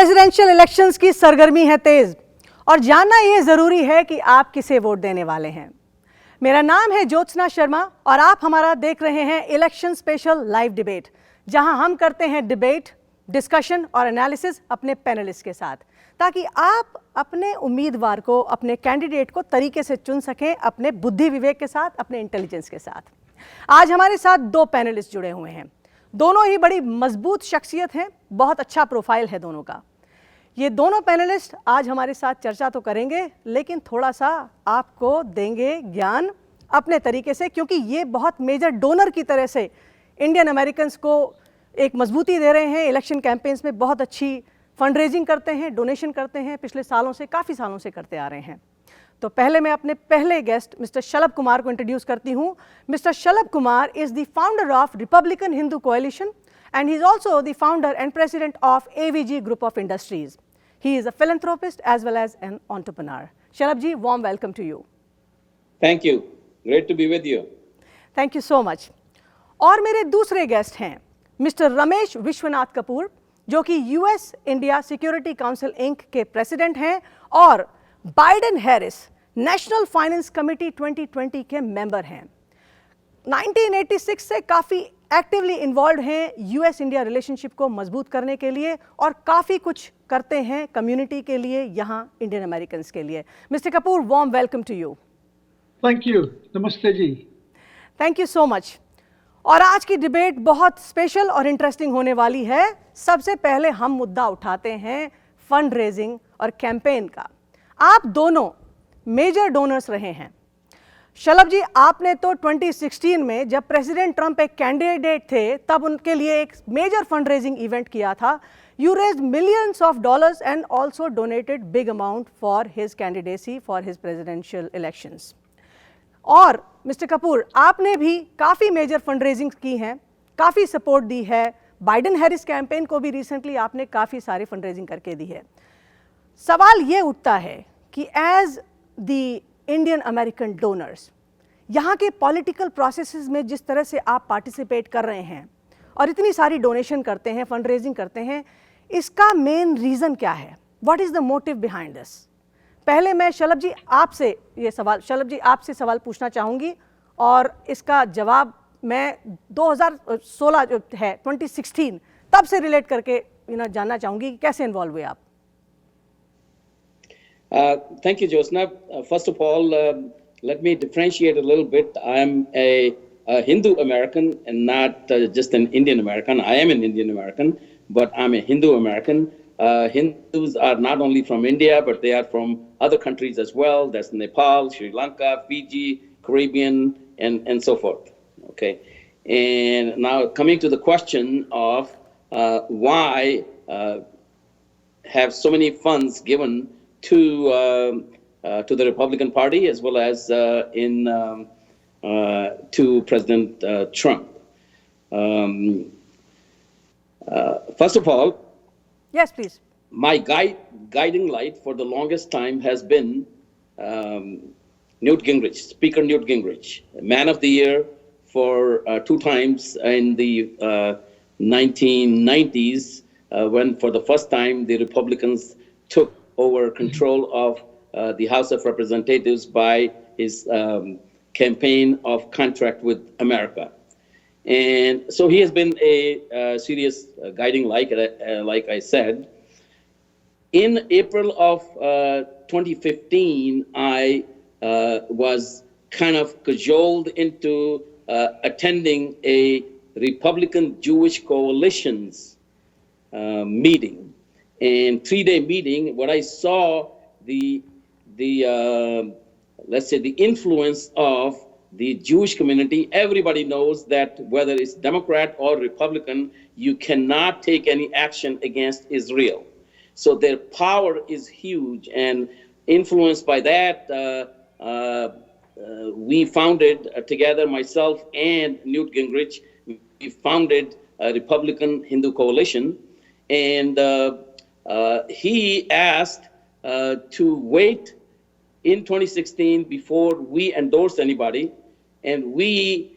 Presidential elections की सरगर्मी है तेज और जानना यह जरूरी है कि आप किसे वोट देने वाले हैं। मेरा नाम है ज्योत्सना शर्मा और आप हमारा देख रहे हैं इलेक्शन स्पेशल लाइव डिबेट, जहां हम करते हैं डिबेट, डिस्कशन और एनालिसिस अपने पैनलिस्ट के साथ, ताकि आप अपने उम्मीदवार को, अपने कैंडिडेट को तरीके से चुन सकें, अपने बुद्धि विवेक के साथ, अपने इंटेलिजेंस के साथ। आज हमारे साथ दो पैनलिस्ट जुड़े हुए हैं। दोनों ही बड़ी मजबूत शख्सियत हैं, बहुत अच्छा प्रोफाइल है दोनों का। ये दोनों पैनलिस्ट आज हमारे साथ चर्चा तो करेंगे, लेकिन थोड़ा सा आपको देंगे ज्ञान अपने तरीके से, क्योंकि ये बहुत मेजर डोनर की तरह से इंडियन अमेरिकन्स को एक मजबूती दे रहे हैं। इलेक्शन कैंपेन्स में बहुत अच्छी फंड रेजिंग करते हैं, डोनेशन करते हैं, पिछले सालों से, काफ़ी सालों से करते आ रहे हैं। तो पहले मैं अपने पहले गेस्ट मिस्टर शलभ कुमार को इंट्रोड्यूस करती हूँ। Mister Shalabh Kumar is the founder of Republican Hindu coalition and he is also the founder and president of AVG Group of Industries. He is a philanthropist as well as an entrepreneur. Shalabh ji, warm welcome to you. Thank you. Great to be with you. Thank you so much. और मेरे दूसरे guest हैं mister Ramesh Vishwanath Kapoor, जो कि US India Security Council Inc के president हैं और Biden Harris National Finance Committee 2020 के मेंबर हैं। 1986 से काफ़ी एक्टिवली इन्वॉल्व हैं यूएस इंडिया रिलेशनशिप को मजबूत करने के लिए और काफ़ी कुछ करते हैं कम्युनिटी के लिए, यहाँ इंडियन अमेरिकन्स के लिए। Mister Kapoor, warm welcome to you. Thank you. Namaste ji. Thank you so much. और आज की डिबेट बहुत स्पेशल और इंटरेस्टिंग होने वाली है। सबसे पहले हम मुद्दा उठाते हैं फंड रेजिंग और कैंपेन का। आप दोनों मेजर डोनर्स रहे हैं। शलभ जी, आपने तो 2016 में जब प्रेसिडेंट ट्रंप एक कैंडिडेट थे, तब उनके लिए एक मेजर फंड रेजिंग इवेंट किया था। You raised millions of dollars and also donated big amount for his candidacy for his presidential elections. और मिस्टर कपूर, आपने भी काफ़ी मेजर फंड रेजिंग की हैं, काफ़ी सपोर्ट दी है। बाइडेन हैरिस कैंपेन को भी रिसेंटली आपने काफ़ी सारी फंड रेजिंग करके दी है। सवाल ये उठता है कि as the Indian American donors, यहाँ के पॉलिटिकल प्रोसेसेस में जिस तरह से आप पार्टिसिपेट कर रहे हैं और इतनी सारी डोनेशन करते हैं, फंड रेजिंग करते हैं, इसका मेन रीज़न क्या है? What is the motive behind this? पहले मैं शलभ जी आपसे सवाल पूछना चाहूँगी और इसका जवाब मैं 2016 जो है 2016 तब से रिलेट करके जानना चाहूँगी कि कैसे इन्वॉल्व हुए आप। Thank you, Jyotsna. First of all, let me differentiate a little bit. I am a Hindu American and not just an Indian American. I am an Indian American, but I'm a Hindu American. Hindus are not only from India, but they are from other countries as well. That's Nepal, Sri Lanka, Fiji, Caribbean, and so forth. Okay. And now coming to the question of why have so many funds given to the Republican Party as well as to President Trump. First of all, yes, please. My guiding light for the longest time has been Newt Gingrich, Speaker Newt Gingrich, Man of the Year for 2 times in the 1990s, when for the first time the Republicans took over control of the House of Representatives by his campaign of contract with America. And so he has been a serious guiding light, like I said. In April of 2015, I was kind of cajoled into attending a Republican Jewish Coalition's meeting. And 3-day meeting, what I saw let's say the influence of the Jewish community. Everybody knows that whether it's Democrat or Republican, you cannot take any action against Israel. So their power is huge, and influenced by that, we founded together, myself and Newt Gingrich, we founded a Republican Hindu Coalition, and he asked to wait in 2016 before we endorsed anybody, and we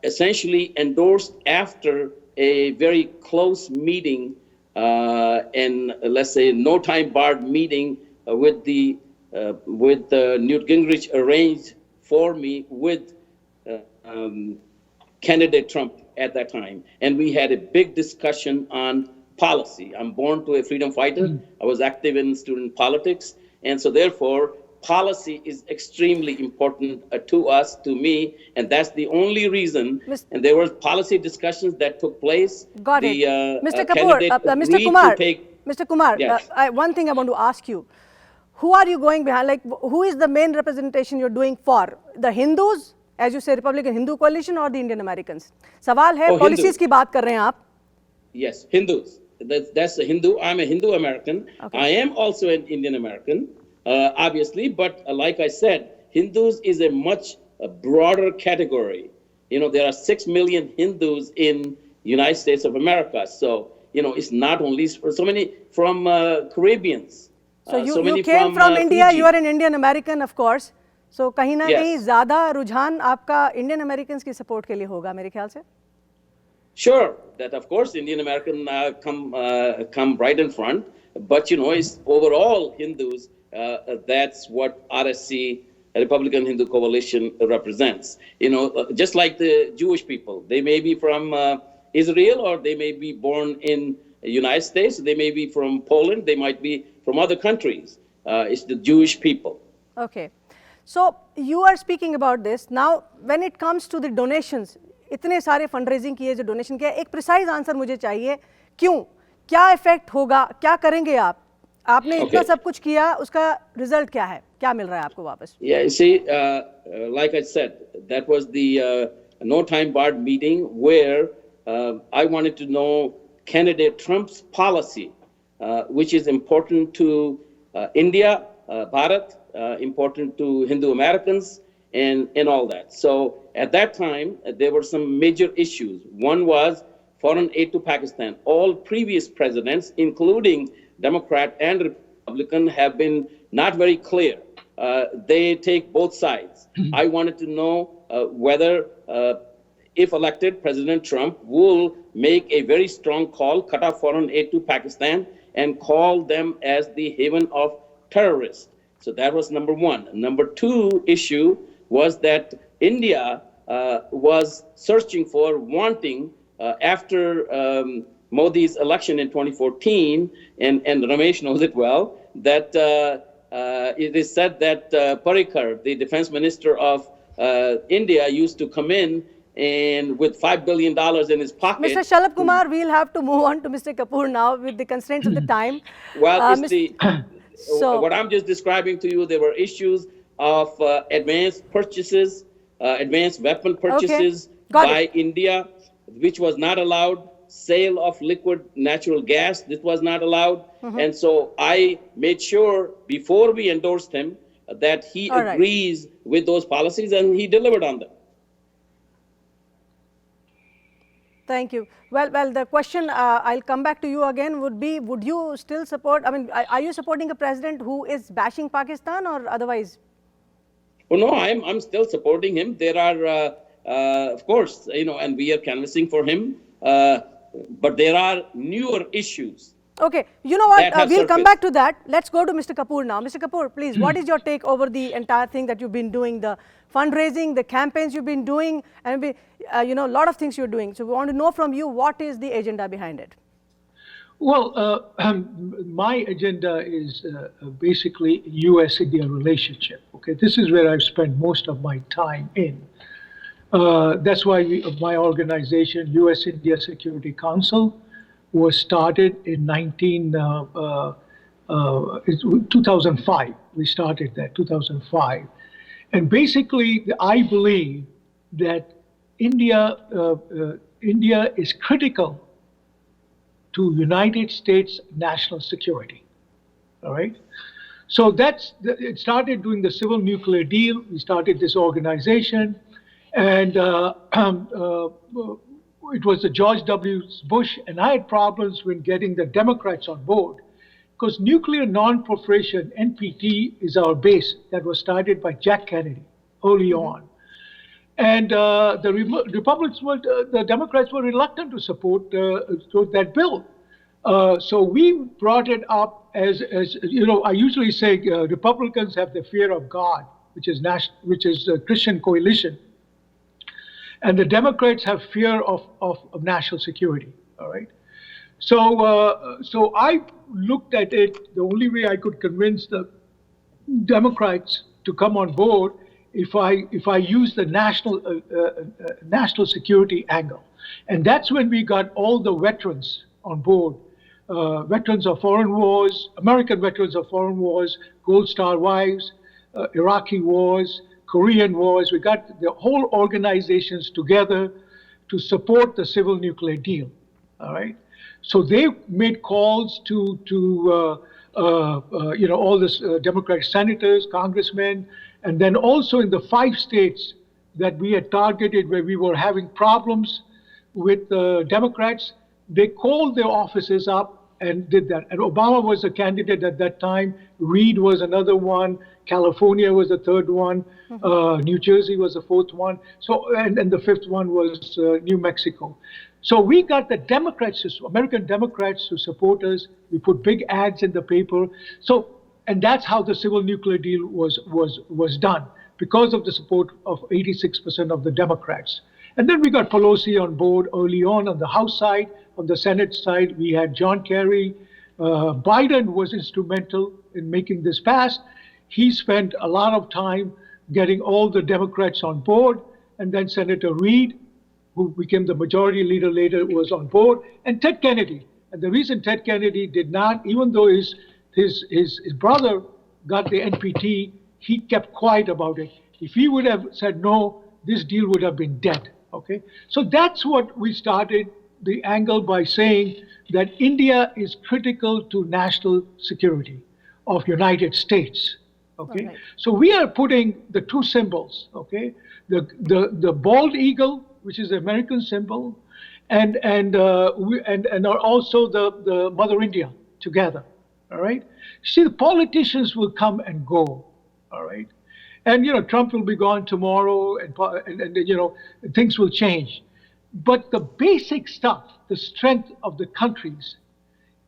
essentially endorsed after a very close meeting and let's say no time barred meeting with Newt Gingrich arranged for me with candidate Trump at that time, and we had a big discussion on policy. I'm born to a freedom fighter. I was active in student politics, and so therefore policy is extremely important to us, to me, and that's the only reason. And there were policy discussions that took place. Got the, it. Mr. Kapur, Mr. Kumar, Mr. Kumar, yes. One thing I want to ask you. Who are you going behind? Like, who is the main representation you're doing for? The Hindus, as you say, Republican Hindu Coalition, or the Indian Americans? सवाल है, policies की बात कर रहे हैं आप? Yes, Hindus. That's a Hindu. I'm a Hindu American. Okay. I am also an Indian American, obviously. But like I said, Hindus is a much broader category. You know, there are 6 million Hindus in United States of America. So, you know, it's not only so many from Caribbeans. So you came from India. Fiji. You are an Indian American, of course. So कहीं ना Yes. कहीं ज़्यादा रुझान आपका Indian Americans की support के लिए होगा मेरे ख्याल से. Sure, that of course Indian American come right in front, but you know, it's overall Hindus. That's what RSC, Republican Hindu Coalition, represents. You know, just like the Jewish people, they may be from Israel, or they may be born in the United States. They may be from Poland. They might be from other countries. It's the Jewish people. Okay, so you are speaking about this now. When it comes to the donations, इतने सारे fundraising किए जो donation किया, एक precise answer मुझे चाहिए. क्यों, क्या इफेक्ट होगा, क्या करेंगे आप? आपने इतना सब कुछ किया, उसका रिजल्ट क्या है, क्या मिल रहा है आपको वापस? Yeah, you see, like I said, that was the no time barred meeting where I wanted to know candidate Trump's policy, which is important to India, Bharat, important to Hindu Americans, and all that. So at that time, there were some major issues. One was foreign aid to Pakistan. All previous presidents, including Democrat and Republican, have been not very clear. They take both sides. I wanted to know whether, if elected, President Trump will make a very strong call, cut off foreign aid to Pakistan, and call them as the haven of terrorists. So that was number one. Number two issue was that India was searching for, wanting, after Modi's election in 2014, and Ramesh knows it well, that it is said that Parrikar, the defense minister of India, used to come in and with $5 billion in his pocket. Mr. Sharath Kumar, we'll have to move on to Mr. Kapur now with the constraints of the time. Well, what I'm just describing to you, there were issues of advanced purchases, advanced weapon purchases by India, which was not allowed. Sale of liquid natural gas, this was not allowed. And so I made sure before we endorsed him that he agrees with those policies, and he delivered on them. Thank you. Well, the question, I'll come back to you again, would be, would you still support, I mean, are you supporting a president who is bashing Pakistan or otherwise? Well, no, I'm still supporting him. There are, of course, you know, and we are canvassing for him, but there are newer issues. Okay, you know what, we'll come back to that. Let's go to Mr. Kapur now. Mr. Kapur, please, what is your take over the entire thing that you've been doing, the fundraising, the campaigns you've been doing, and you know, a lot of things you're doing. So we want to know from you, what is the agenda behind it? Well, my agenda is basically U.S.-India relationship. Okay, this is where I've spent most of my time in. That's why my organization, U.S.-India Security Council, was started in 2005. We started that 2005, and basically, I believe that India is critical to United States national security. All right. So it started doing the civil nuclear deal. We started this organization, and it was the George W. Bush, and I had problems when getting the Democrats on board, because nuclear non-proliferation, NPT, is our base that was started by Jack Kennedy early on. And the Democrats were reluctant to support that bill. So we brought it up as you know. I usually say Republicans have the fear of God, which is Christian coalition, and the Democrats have fear of national security. All right. So I looked at it. The only way I could convince the Democrats to come on board if I use the national security angle, and that's when we got all the veterans on board, veterans of foreign wars, American veterans of foreign wars, Gold Star wives, Iraqi wars, Korean wars. We got the whole organizations together to support the civil nuclear deal. All right. So they made calls to all the Democratic senators, congressmen, and then also in the 5 states that we had targeted where we were having problems with the Democrats, they called their offices up and did that. And Obama was a candidate at that time. Reid was another one. California was the third one. New Jersey was the fourth one. So and the fifth one was New Mexico. So we got the Democrats, American Democrats, to support us. We put big ads in the paper. So, and that's how the civil nuclear deal was done, because of the support of 86% of the Democrats. And then we got Pelosi on board early on the House side. On the Senate side, we had John Kerry. Biden was instrumental in making this pass. He spent a lot of time getting all the Democrats on board. And then Senator Reid, who became the majority leader later, was on board, and Ted Kennedy. And the reason Ted Kennedy did not, even though his brother got the NPT, he kept quiet about it. If he would have said no, this deal would have been dead. Okay, so that's what we started the angle by saying that India is critical to national security of United States. Okay, right. So we are putting the 2 symbols. Okay, the bald eagle, which is the American symbol, and also the Mother India together. All right. See, the politicians will come and go. All right. And Trump will be gone tomorrow, and things will change. But the basic stuff, the strength of the countries,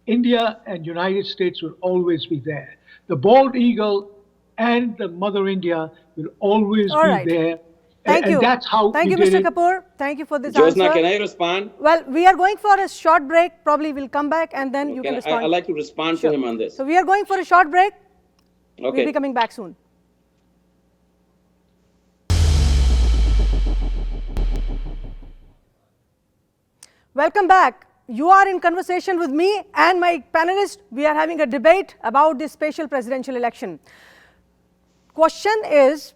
India and United States will always be there. The bald eagle and the Mother India will always be there. Thank you. And that's how Thank you, Mr. Kapur. Thank you for this Josna, answer. can I respond? Well, we are going for a short break. Probably we'll come back and then you can respond. I'd like to respond to him on this. So we are going for a short break. Okay. We'll be coming back soon. Welcome back. You are in conversation with me and my panelist. We are having a debate about this special presidential election. Question is,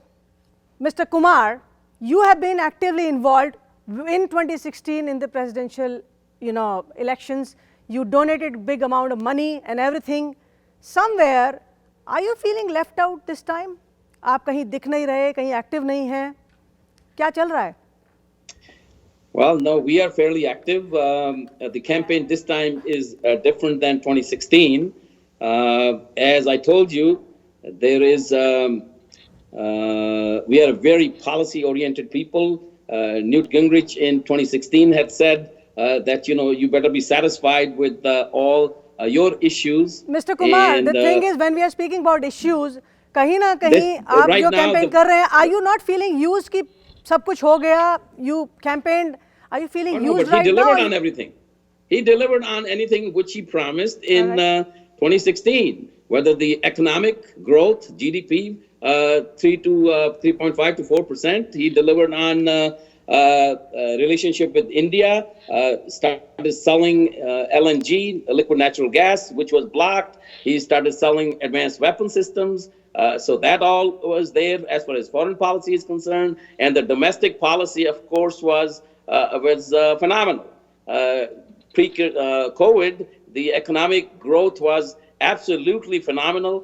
Mr. Kumar, you have been actively involved in 2016 in the presidential, elections. You donated big amount of money and everything. Somewhere, are you feeling left out this time? आप कहीं दिख नहीं रहे, कहीं active नहीं हैं. क्या चल रहा है? Well, no, we are fairly active. The campaign this time is different than 2016. As I told you, there is. We are a very policy-oriented people. Newt Gingrich in 2016 had said that you better be satisfied with all your issues. Mr. Kumar, the thing is, when we are speaking about issues, कहीं ना कहीं आप जो campaign कर रहे हैं, are you not feeling used कि सब कुछ हो गया? You campaigned. Are you feeling used right now? He delivered on everything. He delivered on anything which he promised in 2016. Whether the economic growth, GDP, 3.5 to 4%. He delivered on relationship with India, started selling LNG, liquid natural gas, which was blocked. He started selling advanced weapon systems. So that all was there as far as foreign policy is concerned. And the domestic policy, of course, was phenomenal. Pre-COVID, the economic growth was absolutely phenomenal.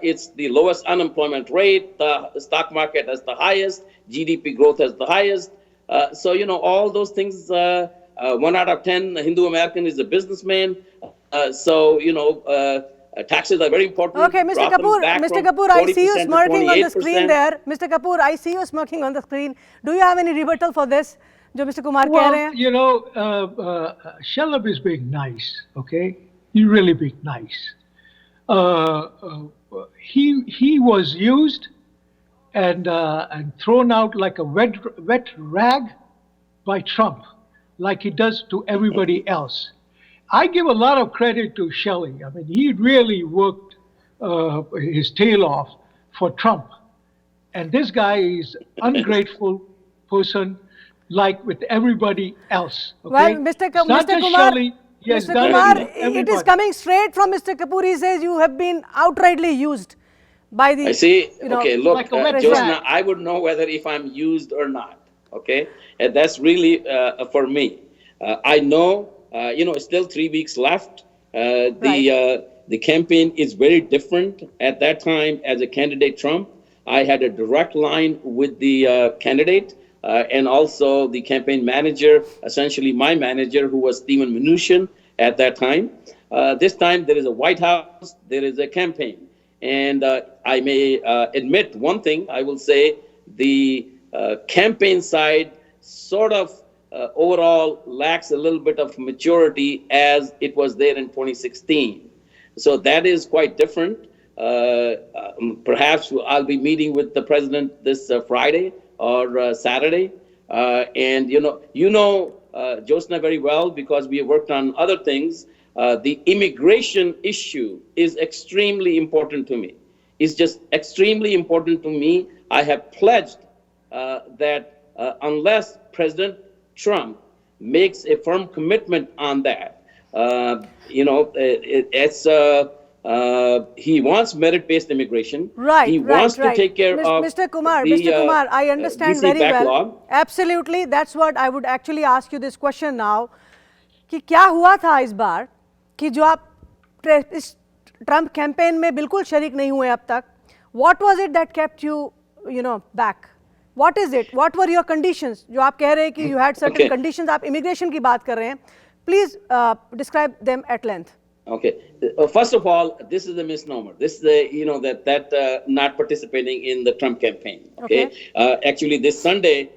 It's the lowest unemployment rate. The stock market has the highest. GDP growth has the highest. So, all those things, 1 out of 10 Hindu American is a businessman. Taxes are very important. Okay, Mr. Kapur, I see you smirking on the screen there. Mr. Kapur, I see you smirking on the screen. Do you have any rebuttal for this? जो Mr. Kumar कह रहे हैं? Shalab is being nice, okay? You really be nice. He was used and thrown out like a wet rag by Trump, like he does to everybody else. I give a lot of credit to Shelley. I mean, he really worked his tail off for Trump. And this guy is ungrateful person, like with everybody else. Okay? Well, It's not Mr. just Kumar, Shelley. He has Mr. done Kumar, it to it is everybody. coming straight from Mr. Kapur. He says you have been outrightly used by the, I see. you know, Okay, look, like a wet president. Josna, rag. I would know whether if I'm used or not. Okay, and that's really for me. I know, still 3 weeks left. The campaign is very different at that time. As a candidate Trump, I had a direct line with the candidate and also the campaign manager, essentially my manager, who was Stephen Mnuchin at that time. This time there is a White House, there is a campaign. And I may admit one thing, I will say the campaign side sort of overall lacks a little bit of maturity as it was there in 2016. So that is quite different. Perhaps I'll be meeting with the president this Friday or Saturday. And Josna very well because we have worked on other things. The immigration issue is extremely important to me. It's just extremely important to me. I have pledged that unless President Trump makes a firm commitment on that, he wants merit-based immigration. Right, he wants to take care of Mr. Kumar, the Mr. Kumar, I understand DC very backlog. well. Absolutely, that's what I would actually ask you this question now. कि क्या हुआ था इस बार कि जो आप इस Trump campaign में बिल्कुल शरीक नहीं हुए अब तक? What was it that kept you, back? What is it? What were your conditions? जो आप कह रहे हैं कि you had certain conditions, आप immigration की बात कर रहे हैं. Please describe them at length. Okay. First of all, this is a misnomer. This is that not participating in the Trump campaign. Okay. Actually, this Sunday,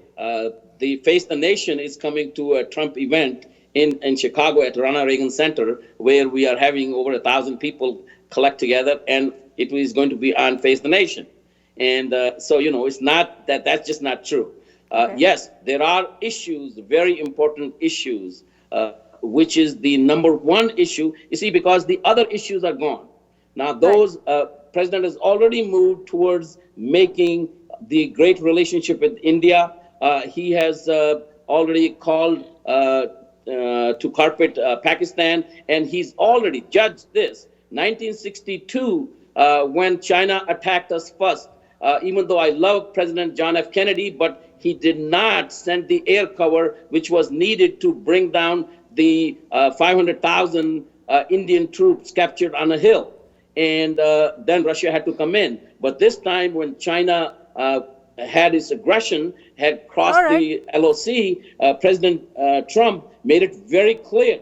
the Face the Nation is coming to a Trump event in Chicago at Ronald Reagan Center, where we are having over 1,000 people collect together, and it is going to be on Face the Nation. And so it's not that's just not true. Yes, there are issues, very important issues. Which is the number one issue, you see, because the other issues are gone. Now, those president has already moved towards making the great relationship with India. He has already called to carpet Pakistan, and he's already judged this. 1962, when China attacked us first, even though I love President John F. Kennedy, but he did not send the air cover which was needed to bring down the 500,000 Indian troops captured on a hill. And then Russia had to come in. But this time when China had its aggression, had crossed the LOC, President Trump made it very clear.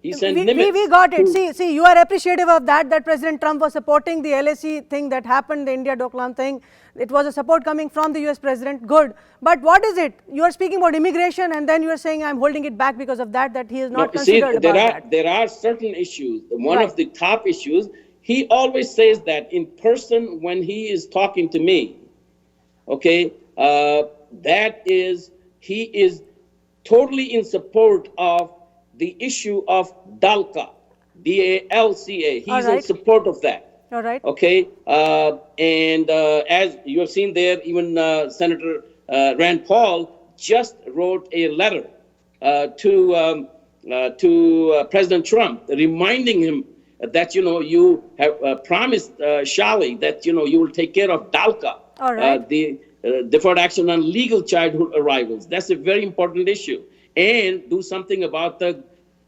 He sent limits. We got it. See, you are appreciative of that President Trump was supporting the LAC thing that happened, the India Doklam thing. It was a support coming from the US president. Good. But what is it? You are speaking about immigration and then you are saying I'm holding it back because of that he is not considered about that. There are certain issues. One of the top issues, he always says that in person when he is talking to me. Okay, he is totally in support of the issue of DALCA, DALCA. He's in support of that. All right. Okay, and as you have seen there, even Senator Rand Paul just wrote a letter to President Trump, reminding him that you have promised Shali that you will take care of DALCA, the Deferred Action on Legal Childhood Arrivals. That's a very important issue, and do something about the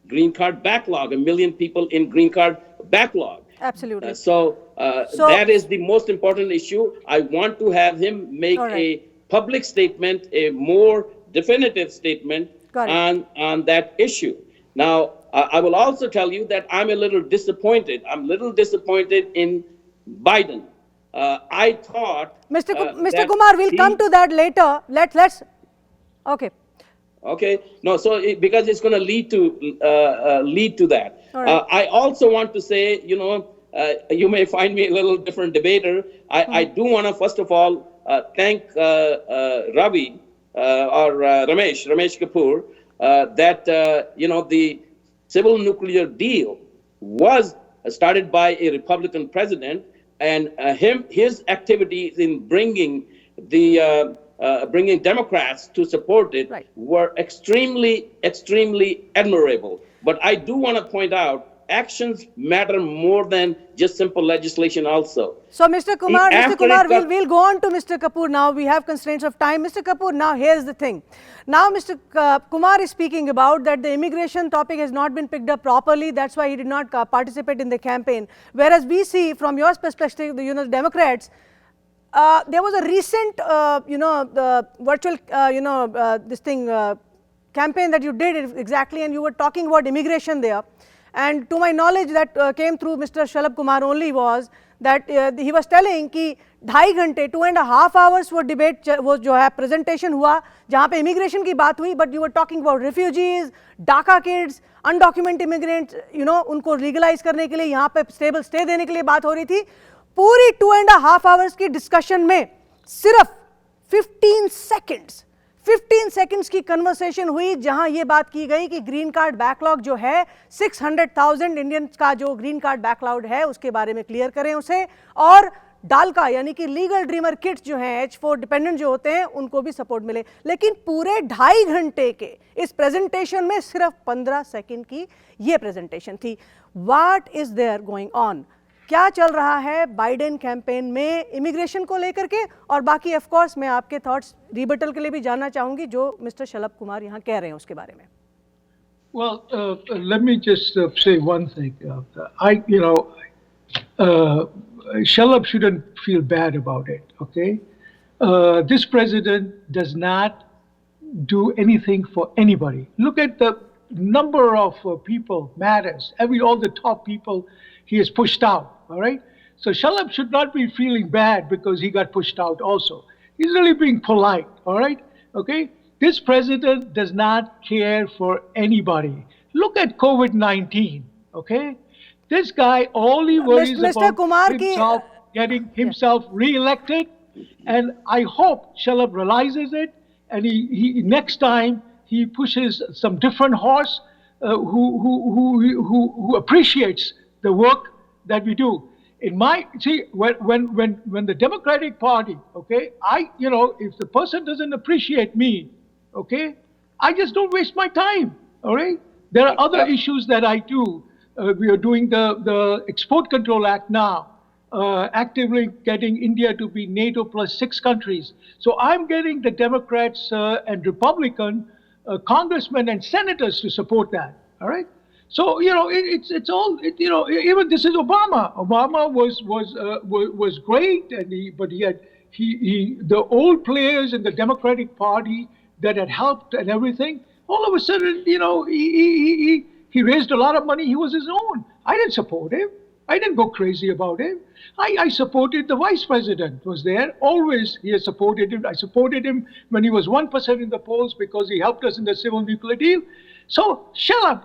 green card backlog. 1 million people in green card backlog. Absolutely. So that is the most important issue. I want to have him make a public statement, a more definitive statement on that issue. Now, I will also tell you that I'm a little disappointed. I'm a little disappointed in Biden. I thought... Mr. Kumar, we'll come to that later. Let's... Okay. Okay, no, so because it's going to lead to that. All right. I also want to say, you may find me a little different debater. I do want to first of all thank Ravi or Ramesh Kapur that the civil nuclear deal was started by a Republican president, and his activities in bringing Democrats to support it Right. were extremely admirable. But I do want to point out actions matter more than just simple legislation also. So, Mr. Kumar, we'll go on to Mr. Kapur now. We have constraints of time. Mr. Kapur, now here's the thing. Now, Mr. Kumar is speaking about that the immigration topic has not been picked up properly. That's why he did not participate in the campaign. Whereas we see from your perspective, the Democrats, there was a recent, the virtual, campaign that you did exactly, and you were talking about immigration there. And to my knowledge, that came through Mr. Sharath Kumar only, was that he was telling कि 2.5 घंटे 2.5 hours वो debate वो जो है presentation हुआ जहाँ पे immigration की बात हुई, but you were talking about refugees, DACA kids, undocumented immigrants, उनको legalize करने के लिए यहाँ पे stable stay देने के लिए बात हो रही थी. पूरी 2.5 hours की discussion में सिर्फ 15 seconds की कन्वर्सेशन हुई जहां ये बात की गई कि ग्रीन कार्ड बैकलॉग जो है 600,000 इंडियंस का जो ग्रीन कार्ड बैकलॉग है उसके बारे में क्लियर करें उसे, और डालका यानी कि लीगल ड्रीमर किड्स जो हैं H4 डिपेंडेंट जो होते हैं उनको भी सपोर्ट मिले. लेकिन पूरे 2.5 घंटे के इस प्रेजेंटेशन में सिर्फ 15 सेकंड की ये प्रेजेंटेशन थी. What is there going on? क्या चल रहा है बाइडेन कैंपेन में इमिग्रेशन को लेकर के? और बाकी ऑफ कोर्स मैं आपके थॉट्स रिबटल के लिए भी जानना चाहूंगी जो मिस्टर शलभ कुमार यहाँ कह रहे हैं उसके बारे में. Well, let me just say one thing. Shallab shouldn't feel bad about it, okay? This president does not do anything for anybody. Look at the number of people matters. All the top people he has pushed out, all right? So Shallab should not be feeling bad because he got pushed out also. He's really being polite, all right? Okay? This president does not care for anybody. Look at COVID-19, okay? This guy, all he worries about himself, getting himself re-elected, and I hope Shallab realizes it, and he next time he pushes some different horse who appreciates the work that we do. When the Democratic Party, okay, if the person doesn't appreciate me, okay, I just don't waste my time, all right? There are other issues that I do. We are doing the Export Control Act now, actively getting India to be NATO plus 6 countries. So I'm getting the Democrats and Republican congressmen and senators to support that, all right? So, it's all, even this is Obama. Obama was great, but the old players in the Democratic Party that had helped and everything, all of a sudden, he raised a lot of money. He was his own. I didn't support him. I didn't go crazy about him. I supported the vice president was there. Always he has supported him. I supported him when he was 1% in the polls because he helped us in the civil nuclear deal. So, Shallab,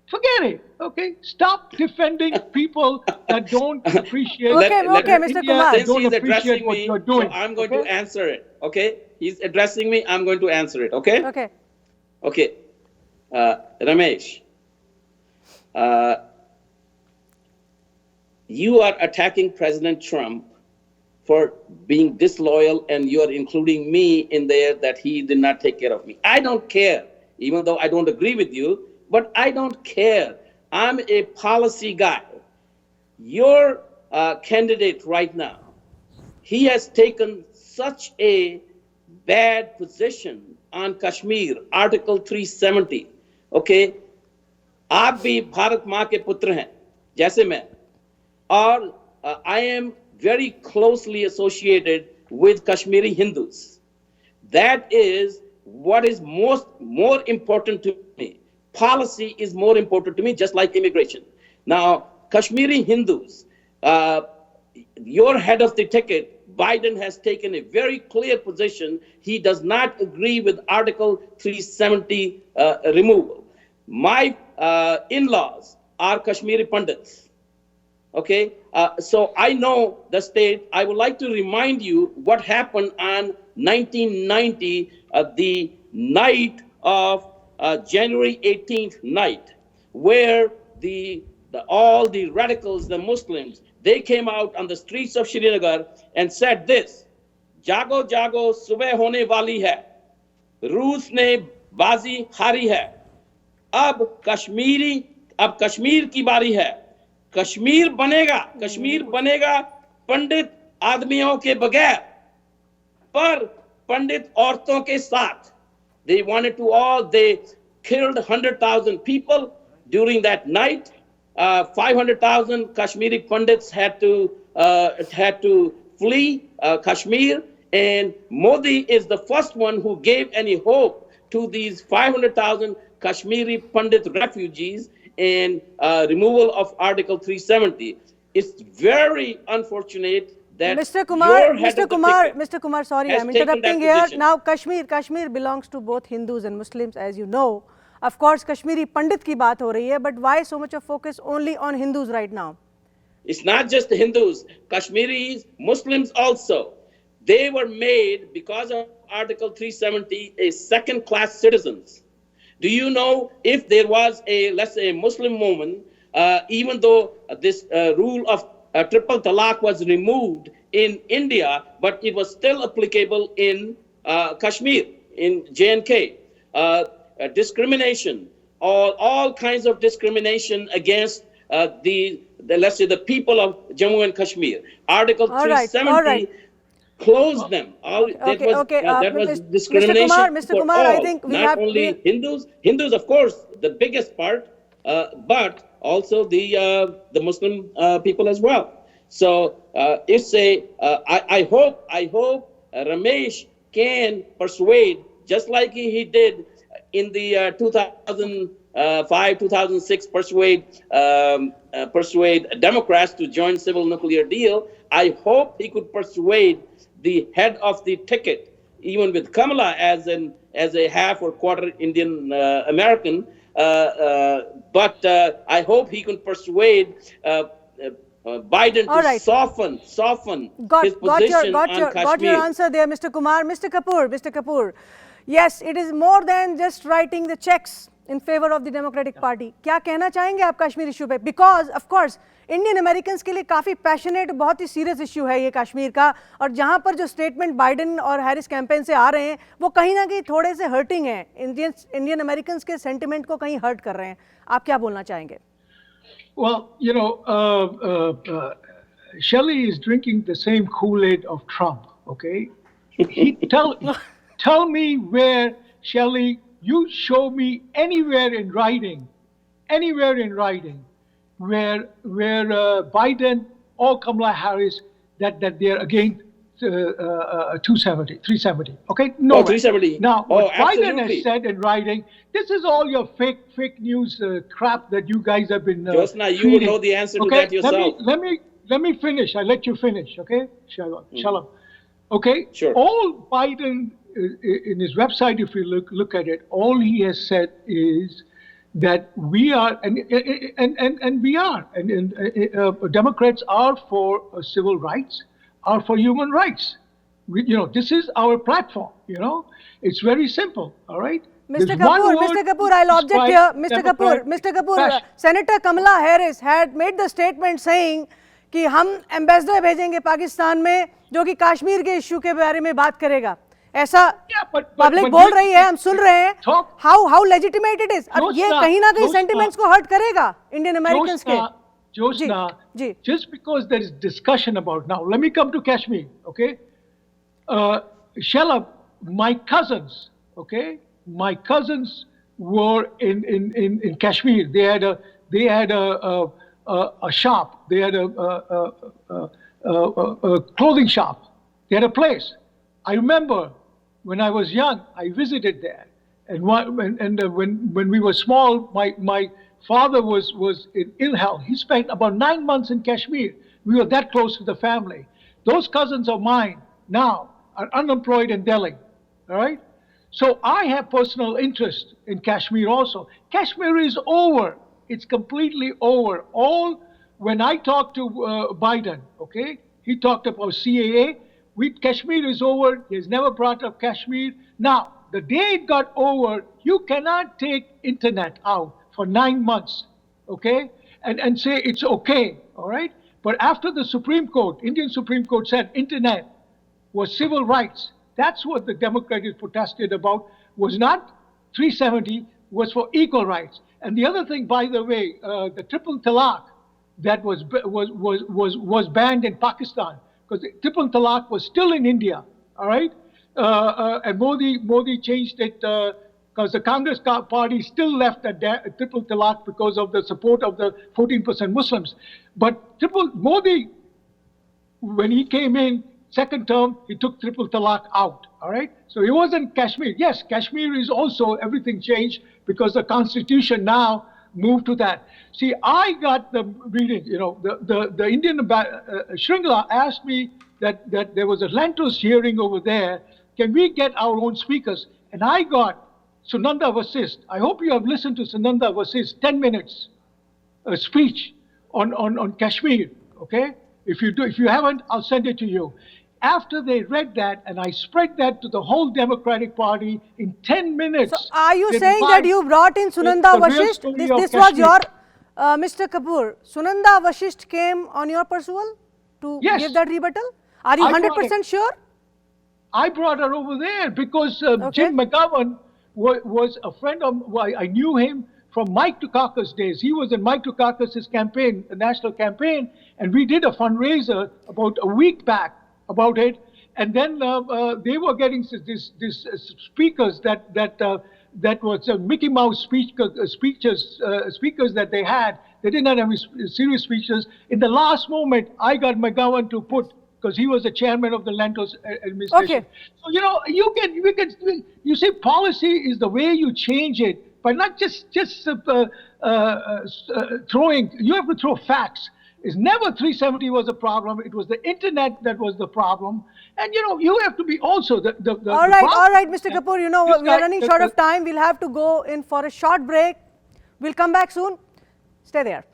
forget it, okay? Stop defending people that don't appreciate. Okay, Mr. Kumar. Since he's addressing me, so I'm going to answer it, okay? He's addressing me, I'm going to answer it, okay? Okay. Okay. Ramesh, you are attacking President Trump for being disloyal, and you are including me in there that he did not take care of me. I don't care, even though I don't agree with you. But I don't care. I'm a policy guy. Your candidate right now, he has taken such a bad position on Kashmir, Article 370. Okay? आप भी भारत माँ के पुत्र हैं, जैसे मैं. और I am very closely associated with Kashmiri Hindus. That is what is more important to me. Policy is more important to me, just like immigration. Now, Kashmiri Hindus, your head of the ticket, Biden has taken a very clear position. He does not agree with Article 370 removal. My in-laws are Kashmiri Pandits. Okay, so I know the state. I would like to remind you what happened on 1990, the night of January 18th night, where all the radicals, the Muslims, they came out on the streets of Srinagar and said this: "Jago jago, subah hone wali hai. रूस ने बाजी हारी है. अब कश्मीर की बारी है. कश्मीर बनेगा पंडित आदमियों के बगैर, पर पंडित औरतों के साथ." They killed 100,000 people during that night. 500,000 Kashmiri Pandits had to flee Kashmir, and Modi is the first one who gave any hope to these 500,000 Kashmiri Pandit refugees and removal of Article 370. It's very unfortunate that Mr. Kumar, sorry, I'm interrupting here. Now, Kashmir belongs to both Hindus and Muslims, as you know. Of course, Kashmiri Pandit ki baat ho rahi hai, but why so much of focus only on Hindus right now? It's not just the Hindus, Kashmiris, Muslims also. They were made, because of Article 370, a second-class citizens. Do you know, if there was let's say, a Muslim woman, even though this rule of triple talaq was removed in India, but it was still applicable in Kashmir, in J&K. Discrimination, all kinds of discrimination against let's say, the people of Jammu and Kashmir. Article 370 closed them. That was discrimination Mr. Kumar, for all, I think we not only Hindus, of course, the biggest part, but also the Muslim people as well. So I hope Ramesh can persuade, just like he did in the 2005-2006, persuade Democrats to join civil nuclear deal. I hope he could persuade the head of the ticket, even with Kamala as a half or quarter Indian American. But I hope he can persuade Biden to soften his position on Kashmir. Got your answer there, Mr. Kumar. Mr. Kapur. Yes, it is more than just writing the checks in favor of the Democratic Party. क्या कहना चाहेंगे आप Kashmir issue पे? Because of course Indian Americans के लिए काफ़ी passionate, बहुत ही serious issue है ये कश्मीर का, और जहाँ पर जो स्टेटमेंट बाइडेन और हैरिस कैंपेन से आ रहे हैं वो कहीं ना कहीं थोड़े से हर्टिंग हैं, इंडियन अमेरिकन्स के सेंटिमेंट को कहीं हर्ट कर रहे हैं. आप क्या बोलना चाहेंगे? Well, Shelley is drinking the same Kool-Aid of Trump, okay? Tell me where, Shelley, you show me anywhere in writing, where Biden or Kamala Harris that they're against 370, okay? No, 370. Now, what Biden absolutely has said in writing, this is all your fake news crap that you guys have been Josna, you will know the answer to that yourself. Let me finish. I let you finish, okay? Shalom. Okay? Sure. All Biden, in his website, if you look at it, all he has said is that we are, and Democrats are for civil rights, are for human rights. This is our platform, It's very simple, all right? Mr. Kapur, I'll object here. Mr. Kapur, Senator Kamala Harris had made the statement saying कि हम ambassador भेजेंगे पाकिस्तान में जो कि कश्मीर के issue के बारे में बात करेगा. ऐसा पब्लिक बोल रही है, हम सुन रहे हैं. How legitimate it is. अब ये कहीं ना कहीं सेंटिमेंट्स को हर्ट करेगा इंडियन अमेरिकन्स के. Josna, just because there is discussion about now, let me come to Kashmir, okay? Shalab, my cousins were in Kashmir. They had a shop. They had a clothing shop. They had a place. I remember when I was young, I visited there, and when we were small, my father was in ill health. He spent about 9 months in Kashmir. We were that close to the family. Those cousins of mine now are unemployed in Delhi, all right? So I have personal interest in Kashmir also. Kashmir is over. It's completely over. When I talked to Biden, okay, he talked about CAA. Kashmir is over. He's never brought up Kashmir. Now, the day it got over, you cannot take internet out for 9 months, okay, and say it's okay, all right? But after the Supreme Court, Indian Supreme Court said internet was civil rights, that's what the Democrats protested about, was not 370, was for equal rights. And the other thing, by the way, the triple talaq that was banned in Pakistan, because triple talaq was still in India, all right? And Modi changed it because the Congress party still left a triple talaq because of the support of the 14% Muslims. But Modi, when he came in second term, he took triple talaq out, all right? So it wasn't Kashmir. Yes, Kashmir is also, everything changed because the constitution now moved to that. See, I got the reading, the Indian Shringla asked me that there was a Lantos hearing over there. Can we get our own speakers? And I got Sunanda Vasist. I hope you have listened to Sunanda Vasist's 10 minutes speech on Kashmir, okay? If you haven't, I'll send it to you. After they read that, and I spread that to the whole Democratic Party in 10 minutes. So are you saying that you brought in Sunanda Vasist? This was your, Mr. Kapur, Sunanda Vasist came on your pursual to give that rebuttal? Are you 100% sure? I brought her over there because Jim McGovern was a friend of, I knew him from Mike Dukakis days. He was in Mike Dukakis' campaign, the national campaign, and we did a fundraiser about a week back about it. And then they were getting these speakers that was Mickey Mouse speakers that they had. They didn't have any serious speeches. In the last moment, I got McGovern to put, because he was the chairman of the Lantos administration. Okay. So, you see, policy is the way you change it, but not just throwing, you have to throw facts. It's never 370 was a problem. It was the internet that was the problem. And, you have to be also the all right, Mr. Kapur, we are running short of time. We'll have to go in for a short break. We'll come back soon. Stay there.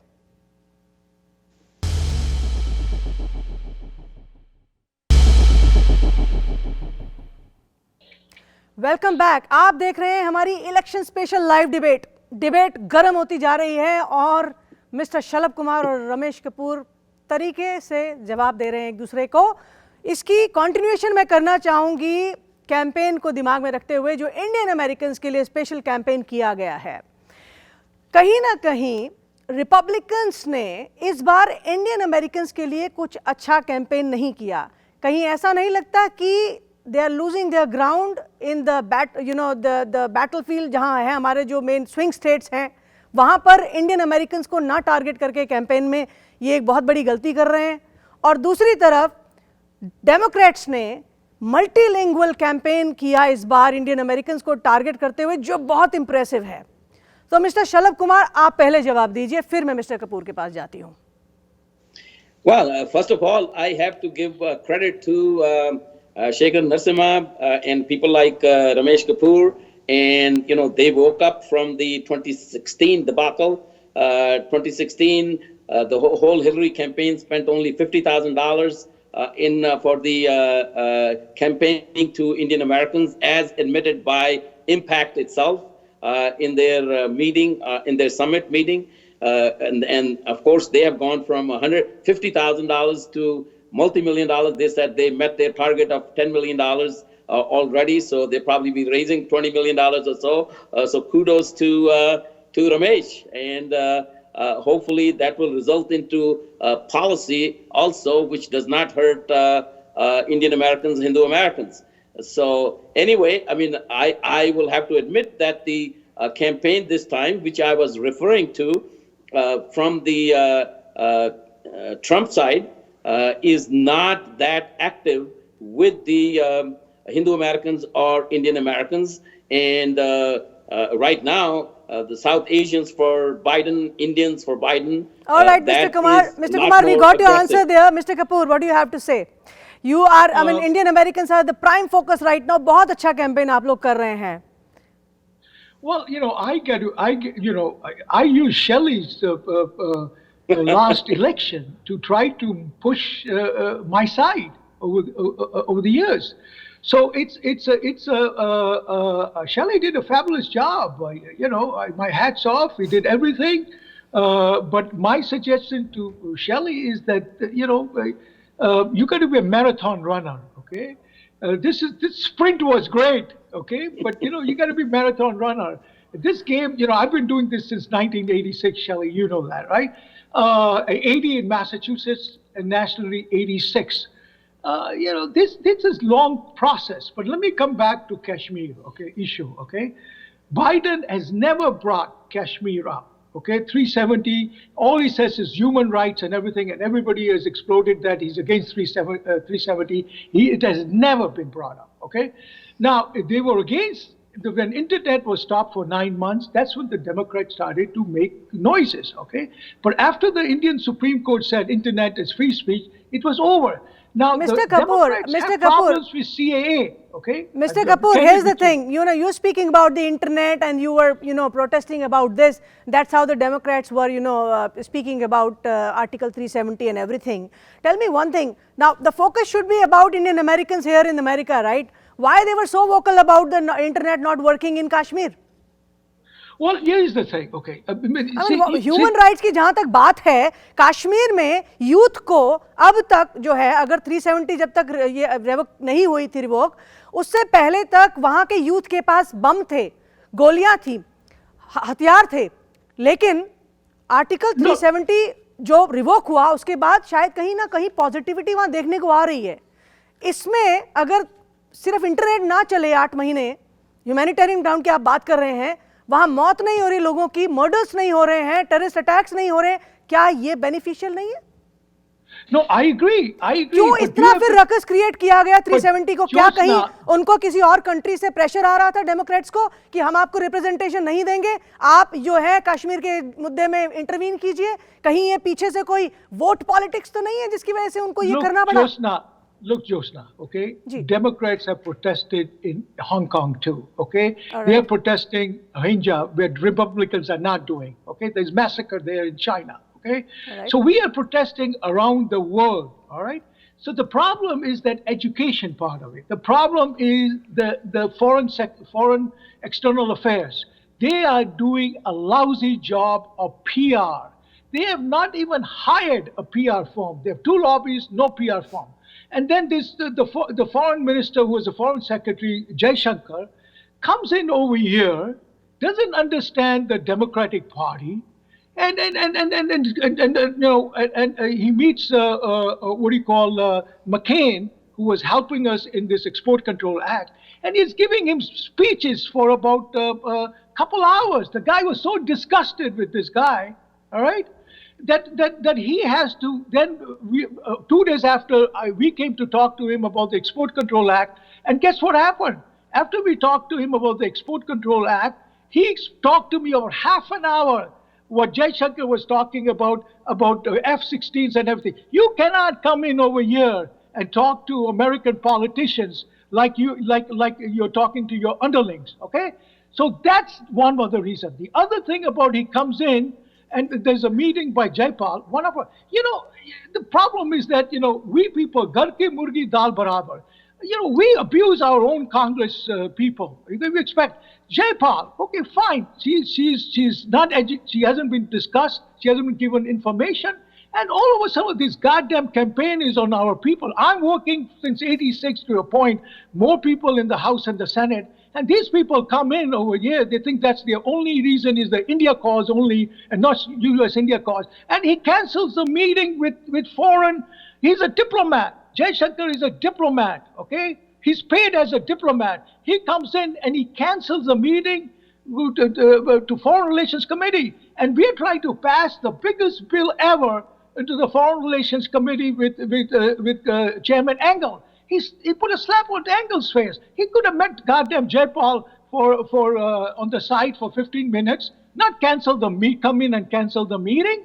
Welcome back. आप देख रहे हैं हमारी election special live debate गर्म होती जा रही है और मिस्टर शलभ कुमार और रमेश कपूर तरीके से जवाब दे रहे हैं एक दूसरे को। इसकी कंटिन्यूएशन मैं करना चाहूँगी कैंपेन को दिमाग में रखते हुए जो इंडियन अमेरिकन्स के लिए स्पेशल कैंपेन किया गया है। कहीं ना कहीं रिपब्लिकन्स ने इस बार इंडियन अमेरिकन्स के लिए कुछ अच्छा कैंपेन नहीं किया। कहीं ऐसा नहीं लगता कि they are losing their ground in the battlefield जहाँ है हमारे जो मेन स्विंग स्टेट्स हैं वहाँ पर इंडियन अमेरिकन्स को ना टारगेट करके कैंपेन में ये एक बहुत बड़ी गलती कर रहे हैं। और दूसरी तरफ डेमोक्रेट्स ने मल्टीलिंगुअल कैंपेन किया इस बार इंडियन अमेरिकन्स को टारगेट करते हुए जो बहुत इंप्रेसिव है। तो मिस्टर शलभ कुमार आप पहले जवाब दीजिए, फिर मैं मिस्टर कपूर के पास जाती हूँ। Well, first of all, I have to give credit to Shekhar Narasimha and people like Ramesh Kapur, and they woke up from the 2016 debacle. 2016, the whole Hillary campaign spent only $50,000 for the campaigning to Indian Americans, as admitted by Impact itself in their meeting, in their summit meeting, and of course they have gone from $150,000 to multi-million dollars. They said they met their target of $10 million already, so they'll probably be raising $20 million or so. So kudos to Ramesh, and hopefully that will result into policy also which does not hurt Indian Americans, Hindu Americans. So anyway, I mean, I will have to admit that the campaign this time, which I was referring to from the Trump side, is not that active with the Hindu Americans or Indian Americans. And right now, the South Asians for Biden, Indians for Biden. All right, Mr. That Kumar. is Mr. lot Kumar, we more got your aggressive. answer there. Mr. Kapur, what do you have to say? You are, I mean, Indian Americans are the prime focus right now. बहुत अच्छा campaign आप लोग कर रहे हैं. Well, I used Shelley's last election to try to push my side over the years. So Shelley did a fabulous job. My hats off. He did everything. But my suggestion to Shelley is that you got to be a marathon runner. Okay, this sprint was great. Okay, but you got to be marathon runner. This game, I've been doing this since 1986, Shelley. You know that, right? 80 in Massachusetts and nationally 86. This is long process. But let me come back to Kashmir, issue, Biden has never brought Kashmir up, 370. All he says is human rights and everything, and everybody has exploded that he's against 370. It has never been brought up, Now, they were against. When internet was stopped for 9 months, that's when the Democrats started to make noises, But after the Indian Supreme Court said internet is free speech, it was over. Now, Mr. the Kapur, Democrats Mr. have Kapur. problems with CAA, Mr. Kapur, here's the thing. You're speaking about the internet and you were, protesting about this. That's how the Democrats were, speaking about Article 370 and everything. Tell me one thing. Now, the focus should be about Indian Americans here in America, right? Why they were so vocal about the internet not working in Kashmir? Well, here's the thing, human rights की जहां तक बात है, कश्मीर में youth को अब तक जो है, अगर 370 जब तक ये रेवोक नहीं हुई थी रिवोक, उससे पहले तक वहां के यूथ के पास बम थे, गोलियां थी, हथियार थे, लेकिन आर्टिकल 370 जो रिवोक हुआ उसके बाद शायद कहीं ना कहीं पॉजिटिविटी वहां देखने को आ रही है. इसमें अगर सिर्फ इंटरनेट ना चले 8 महीने, ह्यूमैनिटेरियन ग्राउंड की आप बात कर रहे हैं, वहां मौत नहीं हो रही लोगों की, मर्डर्स नहीं हो रहे हैं, टेररिस्ट अटैक्स नहीं हो रहे हैं, क्या ये बेनिफिशियल नहीं है? No, I agree. क्यों इतना फिर रकस क्रिएट किया गया 370 को? क्या कहीं उनको किसी और कंट्री से प्रेशर आ रहा था डेमोक्रेट्स को कि हम आपको रिप्रेजेंटेशन नहीं देंगे, आप जो है कश्मीर के मुद्दे में इंटरवीन कीजिए? कहीं ये पीछे से कोई वोट पॉलिटिक्स तो नहीं है जिसकी वजह से उनको ये करना पड़ा? Look, Josna, Ji. Democrats have protested in Hong Kong too, Right. They are protesting Rohingya, where Republicans are not doing, There's massacre there in China, Right. So we are protesting around the world, all right? So the problem is that education part of it. The problem is the foreign external affairs. They are doing a lousy job of PR. They have not even hired a PR firm. They have 2 lobbies, no PR firm. And then the foreign minister, who was the foreign secretary, Jaishankar, comes in over here, doesn't understand the Democratic Party, and he meets McCain, who was helping us in this Export Control Act, and he's giving him speeches for about a couple hours. The guy was so disgusted with this guy, all right, that he has to, then 2 days after we came to talk to him about the Export Control Act, and guess what happened? After we talked to him about the Export Control Act, he talked to me over half an hour what Jaishankar was talking about F-16s and everything. You cannot come in over here and talk to American politicians like you're talking to your underlings, So that's one of the reasons. The other thing about he comes in, and there's a meeting by Jaipal, the problem is that, we people, Ghar ki murgi dal barabar, we abuse our own Congress people. We expect Jaipal, fine, she's not she hasn't been discussed, she hasn't been given information, and all of a sudden this goddamn campaign is on our people. I'm working since 86 to a point, more people in the House and the Senate, and these people come in over here, they think that's the only reason is the India cause only and not US-India cause. And he cancels the meeting with foreign, he's a diplomat. Jaishankar is a diplomat, He's paid as a diplomat. He comes in and he cancels the meeting to Foreign Relations Committee. And we're trying to pass the biggest bill ever into the Foreign Relations Committee with Chairman Engel. He put a slap on Engel's face. He could have met goddamn Jaipal for on the side for 15 minutes, not cancel come in and cancel the meeting.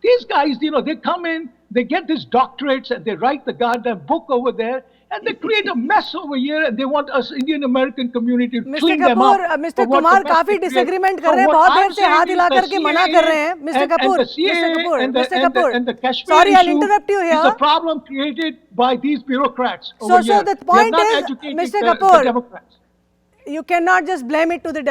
These guys, they come in, they get these doctorates, and they write the goddamn book over there, and they create a mess over here, and they want us Indian American community to clean them up. Mister Kapoor काफी disagreement कर रहे हैं, बहुत देर से हाथ हिला करके मना कर रहे हैं mister Kapoor sorry I'll interrupt you here. Is a problem created by these bureaucrats so over here. The point is Mr. Kapur, Democrats. You cannot just blame it to the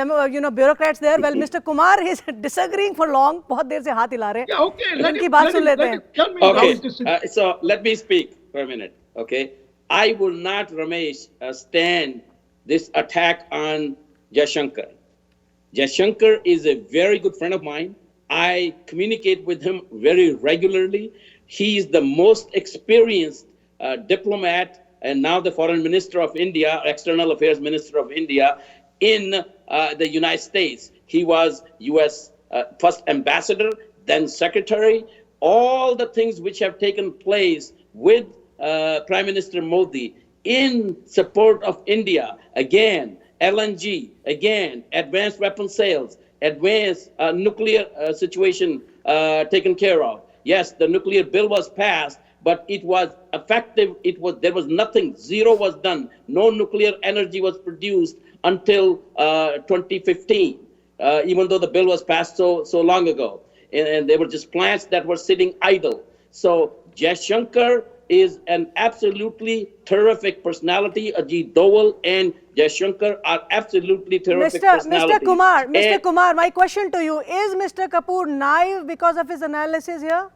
bureaucrats there. Well, Mr. Kumar is disagreeing for long. बहुत देर से हाथ हिला रहे हैं. Okay, इनकी बात सुन लेते हैं. Okay, so let me speak for a minute. Okay, I will not, Ramesh, stand this attack on Jaishankar. Jaishankar is a very good friend of mine. I communicate with him very regularly. He is the most experienced diplomat and now the Foreign Minister of India, External Affairs Minister of India in the United States. He was U.S. First Ambassador, then Secretary. All the things which have taken place with Prime Minister Modi in support of India, again, LNG, again, advanced weapon sales, advanced nuclear situation taken care of. Yes, the nuclear bill was passed, but it was effective. There was nothing. Zero was done. No nuclear energy was produced until 2015, even though the bill was passed so long ago. And there were just plants that were sitting idle. So Jaishankar is an absolutely terrific personality. Ajit Doval and Jaishankar are absolutely terrific personalities. Mr. Kumar, my question to you, is Mr. Kapur naive because of his analysis here?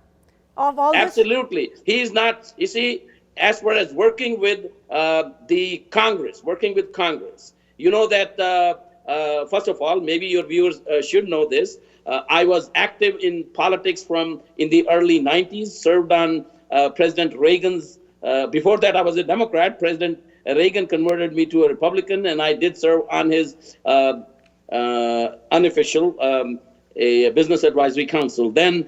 Of all Absolutely. This? He is not, you see, as far as working with the Congress, you know that, first of all, maybe your viewers should know this. I was active in politics in the early 90s, served on President Reagan's, before that I was a Democrat. President Reagan converted me to a Republican, and I did serve on his unofficial a Business Advisory Council. Then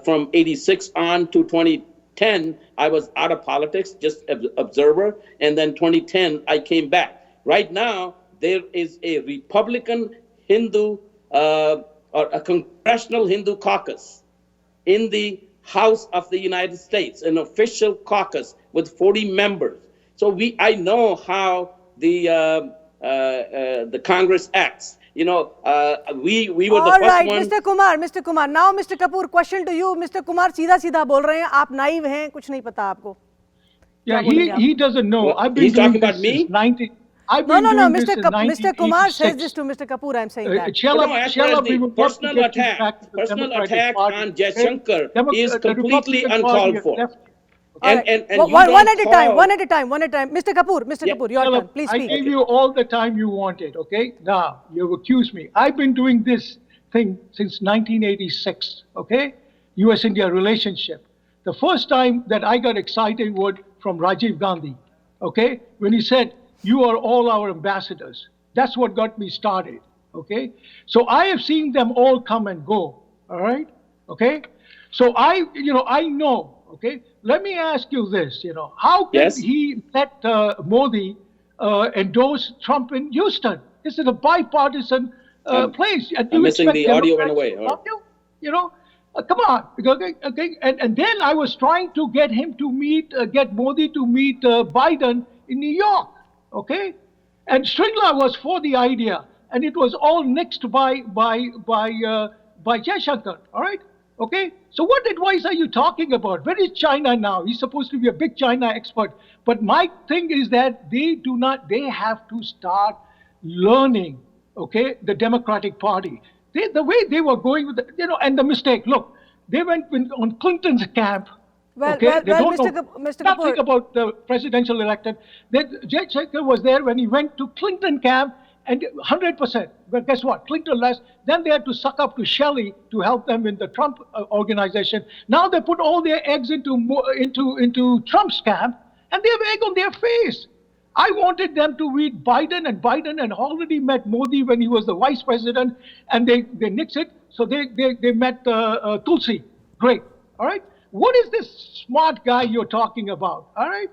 from 86 on to 2010, I was out of politics, just observer. And then 2010, I came back. Right now, there is a Republican Hindu or a congressional Hindu caucus in the House of the United States, an official caucus with 40 members. So I know how the Congress acts. You know, we were the first right, one. Mr. Kumar. Now, Mr. Kapur, question to you. Mr. Kumar, सीधा बोल रहे हैं. आप naive हैं, कुछ नहीं पता आपको. Yeah, he doesn't know. Well, he's talking about me. No. Mr. Kumar says this to Mr. Kapur. I'm saying that. Personal attack on Jaishankar is completely uncalled for. And one at a time. Mr. Kapur, your turn. Please speak. I gave you all the time you wanted, okay? Now, you've accused me. I've been doing this thing since 1986, okay? US-India relationship. The first time that I got excited was from Rajiv Gandhi, okay? When he said, you are all our ambassadors. That's what got me started, okay? So I have seen them all come and go, all right? Okay? So I know, okay? Let me ask you this, how can he let Modi endorse Trump in Houston? This is a bipartisan place. And I'm missing the audio went away. Come on. Okay. And then I was trying to get him to get Modi to meet Biden in New York, okay? And Stringler was for the idea, and it was all nixed by Jaishankar, all right? Okay, so what advice are you talking about? Where is China now? He's supposed to be a big China expert. But my thing is that they have to start learning, okay, the Democratic Party. The way they were going with, and the mistake, look, they went on Clinton's camp. Mr. Nothing about the presidential election. Jaishankar was there when he went to Clinton camp. And 100%. But guess what? Clinton lost. Then they had to suck up to Shelley to help them in the Trump organization. Now they put all their eggs into Trump's camp, and they have egg on their face. I wanted them to meet Biden, and Biden had already met Modi when he was the vice president, and they nixed it. So they met Tulsi. Great. All right. What is this smart guy you're talking about? All right.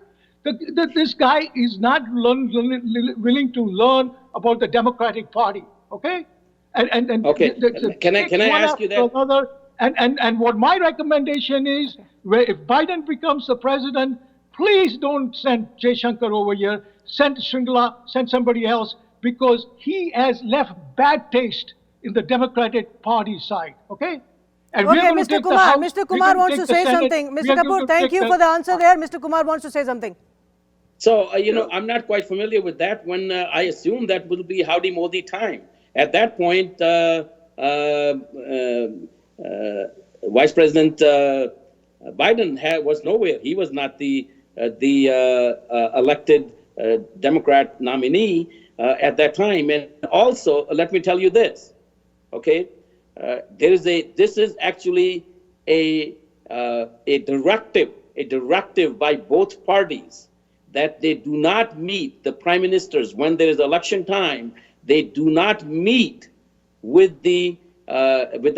This guy is not willing to learn about the Democratic Party, okay? And Okay. Can I one ask you after that? another. And what my recommendation is, where if Biden becomes the president, please don't send Jay Shankar over here. Send Shringla, send somebody else, because he has left bad taste in the Democratic Party side. Okay. And we are Okay, going to Mr. take the Kumar. House. Mr. We're Kumar going to wants take to the say Senate. something. We Mr. are going Kapur, to thank take you for the answer there. Mr. Kumar wants to say something. So, I'm not quite familiar with that when I assume that will be Howdy Modi time. At that point, Vice President Biden was nowhere. He was not the elected Democrat nominee at that time. And also, let me tell you this, okay? This is actually a directive by both parties that they do not meet the prime ministers when there is election time. They do not meet with the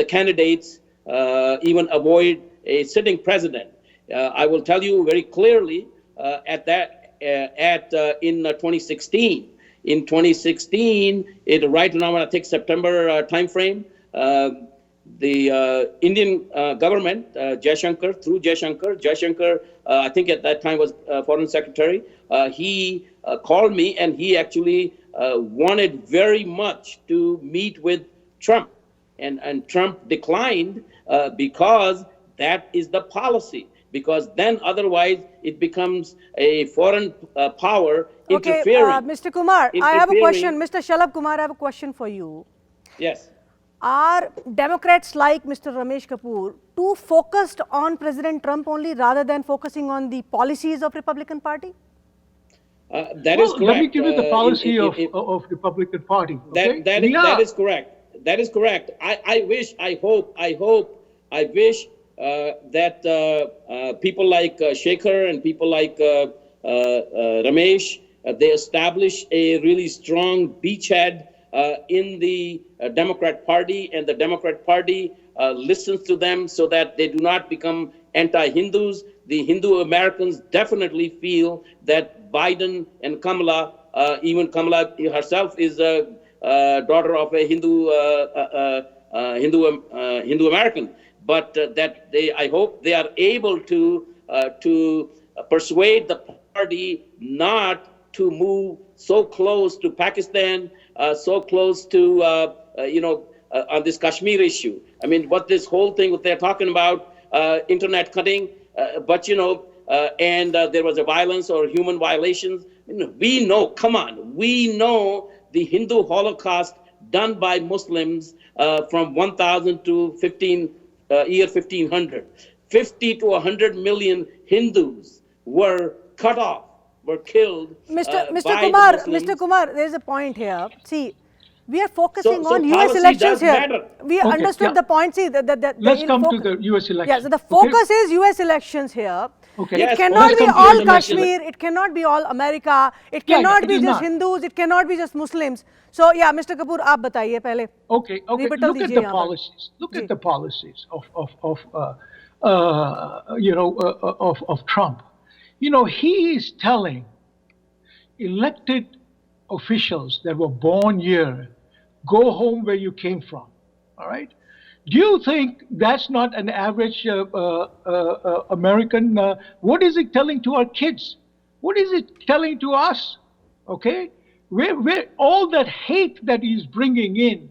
candidates, even avoid a sitting president. I will tell you very clearly in 2016. In 2016, right now I think September timeframe, the Indian government, through Jaishankar, I think at that time was Foreign Secretary, he called me and he actually wanted very much to meet with Trump. And Trump declined because that is the policy. Because then otherwise it becomes a foreign power Okay, interfering. Mr. Kumar, I have a question. interfering. Mr. Sharath Kumar, I have a question for you. Yes. Are Democrats like Mr. Ramesh Kapur too focused on President Trump only rather than focusing on the policies of Republican Party? That is correct. Let me give you the policy of Republican Party. Okay? That is correct. That is correct. I wish that people like Shekhar and people like Ramesh, they establish a really strong beachhead in the Democrat Party, and the Democrat Party listens to them so that they do not become anti-Hindus. The Hindu Americans definitely feel that Biden and Kamala, even Kamala herself is a daughter of a Hindu American, but that I hope they are able to persuade the party not to move so close to Pakistan, so close to on this Kashmir issue. I mean, what this whole thing what they're talking about, internet cutting, but and there was a violence or human violations. We know. Come on, we know the Hindu Holocaust done by Muslims from 1000 to year 1500. 50 to 100 million Hindus were cut off, were killed. Mr. Kumar, there is a point here. See, we are focusing on US elections here. Matter. We understood the point. See, let's come to the US elections. Yeah, so the focus is US elections here. Okay. It Yes, cannot let's be come to all the Kashmir. It cannot be all America. It cannot be just Hindus. It cannot be just Muslims. So, yeah, Mr. Kapur, आप बताइए पहले. Okay. Look at the policies. Look at the policies of Trump. He is telling elected officials that were born here, go home where you came from. All right. Do you think that's not an average American? What is it telling to our kids? What is it telling to us? Okay, where all that hate that he's bringing in,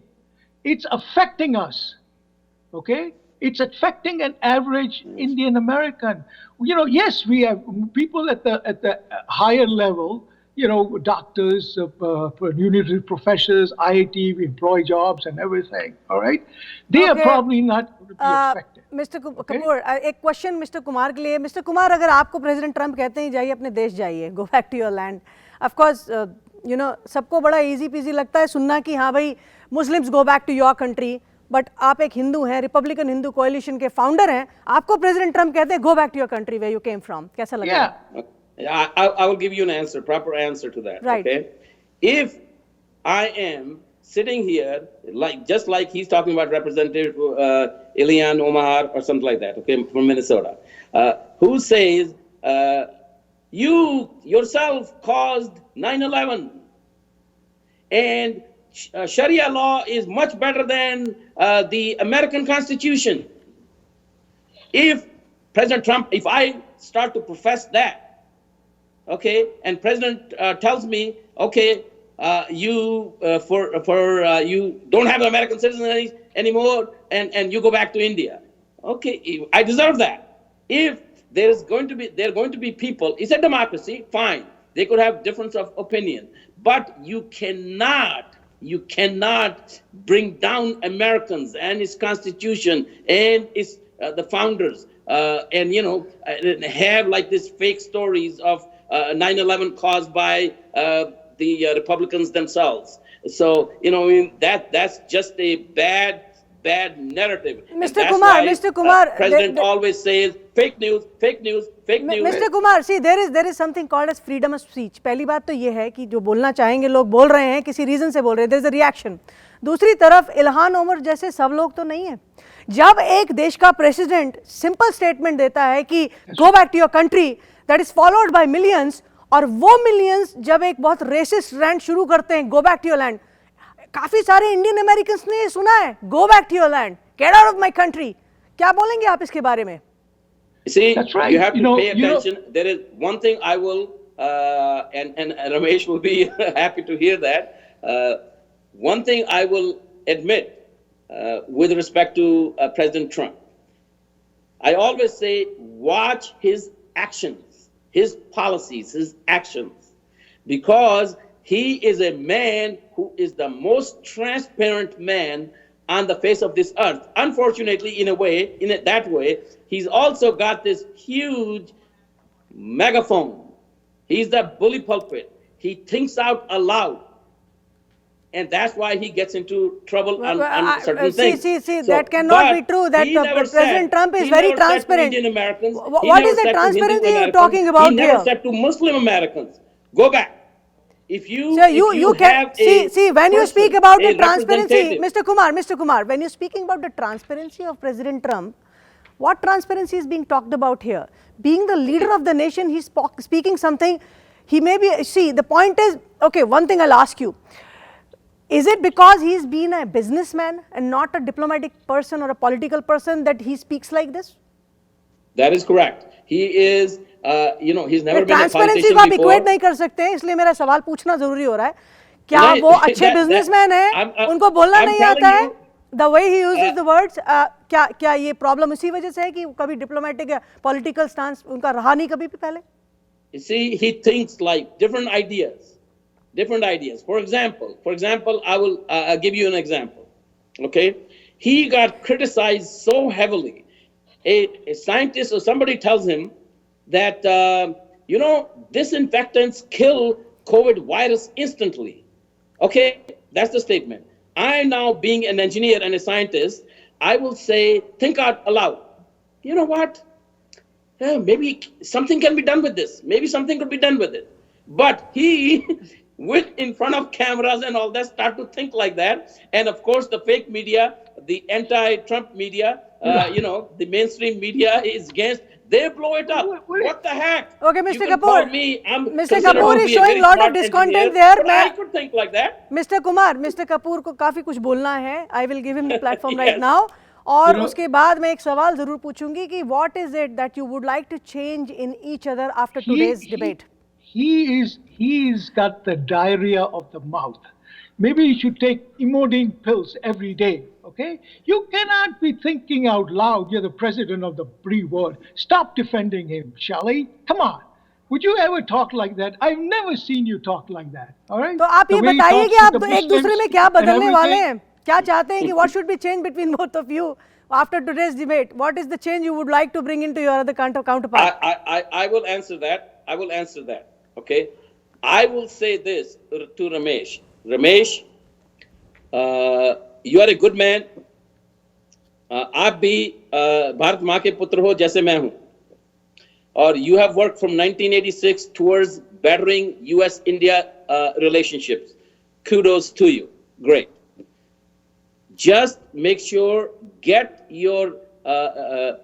it's affecting us. Okay, it's affecting an average Indian American. Yes, we have people at the higher level. Doctors, university professors, IIT, we employ jobs and everything, all right? They are probably not going to be affected. Mr. Kapur, एक question mister Kumar के लिए. Mister Kumar, अगर आपको president Trump कहते हैं जाइए अपने देश जाइए, go back to your land, of course सबको बड़ा इजी पीजी लगता है सुनना कि हाँ भाई Muslims go back to your country, but आप एक हिंदू हैं, रिपब्लिकन हिंदू कोएलिशन के फाउंडर हैं, आपको प्रेसिडेंट ट्रम्प कहते हैं go back to your country where you came from, कैसा लगेगा? I will give you an proper answer to that. Right. Okay. If I am sitting here, just like he's talking about Representative Ilhan Omar or something like that, okay, from Minnesota, who says, you yourself caused 9/11 and Sharia law is much better than the American Constitution. If President Trump, if I start to profess that, okay, and President tells me, okay, you you don't have an American citizen anymore, and you go back to India. Okay, I deserve that. If there are going to be people. It's a democracy. Fine, they could have difference of opinion, but you cannot bring down Americans and its Constitution and its the founders, and have like this fake stories of 9/11 caused by the Republicans themselves. So that's just a bad narrative. Mr. Kumar, President always says fake news. Mr. Kumar, see, there is something called as freedom of speech. पहली बात तो ये है कि जो बोलना चाहेंगे लोग बोल रहे हैं, किसी रीजन से बोल रहे हैं, there is a reaction. दूसरी तरफ इल्हान उमर जैसे सब लोग तो नहीं है. जब एक देश का प्रेसिडेंट सिंपल स्टेटमेंट देता है कि go back to your country, that is followed by millions, और वो मिलियंस जब एक बहुत रेसिस्ट रैंट शुरू करते हैं, go back to your land, काफी सारे इंडियन अमेरिकन ने ये सुना है, go back to your land, get out of my country. क्या बोलेंगे आप इसके बारे में? See, right. You have to pay attention. There is one thing I will, and Ramesh will be happy to hear that. One thing I will admit with respect to President Trump. I always say, watch his actions, his policies, his actions, because he is a man who is the most transparent man on the face of this earth. Unfortunately, in that way, he's also got this huge megaphone. He's the bully pulpit. He thinks out aloud. And that's why he gets into trouble on certain things. See, so, that cannot be true. That President Trump is very transparent. Indian Americans, what is the transparency you're talking about here? He never said to Muslim Americans, go back. If you, so you can see when you speak about the transparency, Mr. Kumar, when you're speaking about the transparency of President Trump, what transparency is being talked about here? Being the leader of the nation, he's speaking something. He may be. See, the point is, okay. One thing I'll ask you: is it because he's been a businessman and not a diplomatic person or a political person that he speaks like this? That is correct. He is. He's never been a transparency को आप equate नहीं कर सकते हैं, इसलिए मेरा सवाल पूछना जरूरी हो रहा है. क्या वो अच्छे बिजनेसमैन हैं, उनको बोलना नहीं आता है, the way he uses the words, क्या ये प्रॉब्लम इसी वजह से है कि कभी डिप्लोमेटिक या पॉलिटिकल स्टांस उनका रहा नहीं कभी भी पहले? You see, he thinks like different ideas. For example, I will give you an example. Okay, he got criticized so heavily. A scientist or somebody tells him that, disinfectants kill COVID virus instantly. Okay, that's the statement. I now, being an engineer and a scientist, I will say, think out aloud. You know what? Maybe something can be done with this. Maybe something could be done with it. But he went in front of cameras and all that, start to think like that. And of course, the fake media, the anti-Trump media, the mainstream media is against. They blow it up. What the heck? Okay, Mr. Kapur. Mr. Kapur is showing lot of discontent there. I could think like that. Mr. Kumar, Mr. Kapur को काफी कुछ बोलना है. I will give him the platform right now. और उसके बाद मैं एक सवाल जरूर पूछूंगी कि what is it that you would like to change in each other after today's debate? He's got the diarrhea of the mouth. Maybe you should take immodine pills every day, okay? You cannot be thinking out loud. You're the president of the free world. Stop defending him, Shally. Come on. Would you ever talk like that? I've never seen you talk like that, all right? तो आप ये बताइए कि आप एक दूसरे में क्या बदलने वाले हैं? क्या चाहते हैं कि what should be changed between both of you after today's debate? What is the change you would like to bring into your other counterpart? I will answer that. Okay? I will say this to Ramesh. Ramesh, you are a good man. आप भी भारत माँ के पुत्र हो जैसे मैं हूँ. और you have worked from 1986 towards bettering U.S.-India relationships. Kudos to you. Great. Just make sure, get your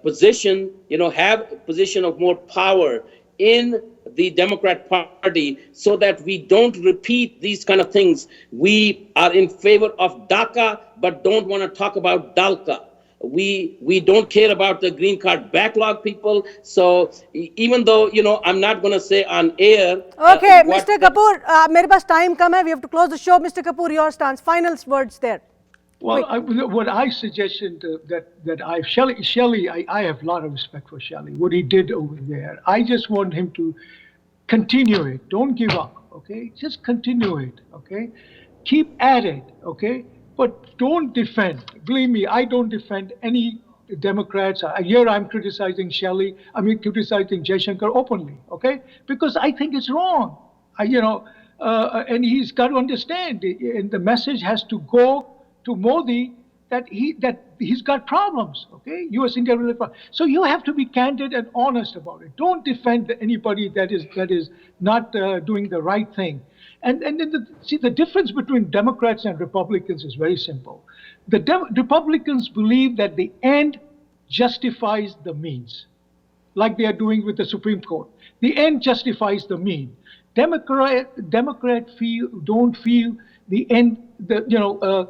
position, have a position of more power in the Democrat Party so that we don't repeat these kind of things. We are in favor of DACA, but don't want to talk about DALCA. We don't care about the green card backlog people. So even though, I'm not going to say on air. Okay, Mr. Kapur, मेरे पास time कम है. We have to close the show. Mr. Kapur, your stance. Final words there. Well, what I suggested Shelley, I have a lot of respect for Shelley, what he did over there. I just want him to continue it. Don't give up, okay? Just continue it, okay? Keep at it, okay? But don't defend. Believe me, I don't defend any Democrats. Here I'm criticizing Shelley. Criticizing Jaishankar openly, okay? Because I think it's wrong. And he's got to understand, and the message has to go to Modi that he's got problems, okay? U.S.-India related problems. So you have to be candid and honest about it. Don't defend anybody that is not doing the right thing. And then see, the difference between Democrats and Republicans is very simple. The Republicans believe that the end justifies the means, like they are doing with the Supreme Court. The end justifies the mean. Democrat don't feel the end. The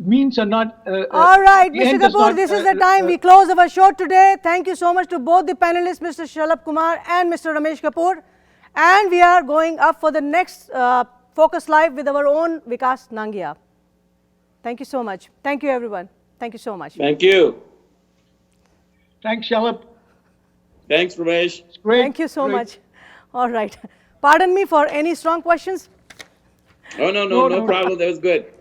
means are not. All right, Mr. Kapur, this is the time we close our show today. Thank you so much to both the panelists, Mr. Sharath Kumar and Mr. Ramesh Kapur. And we are going up for the next Focus Live with our own Vikas Nangia. Thank you so much. Thank you, everyone. Thank you so much. Thank you. Thanks, Sharath. Thanks, Ramesh. It's great. Thank you so much. All right. Pardon me for any strong questions. Oh, no problem. That was good.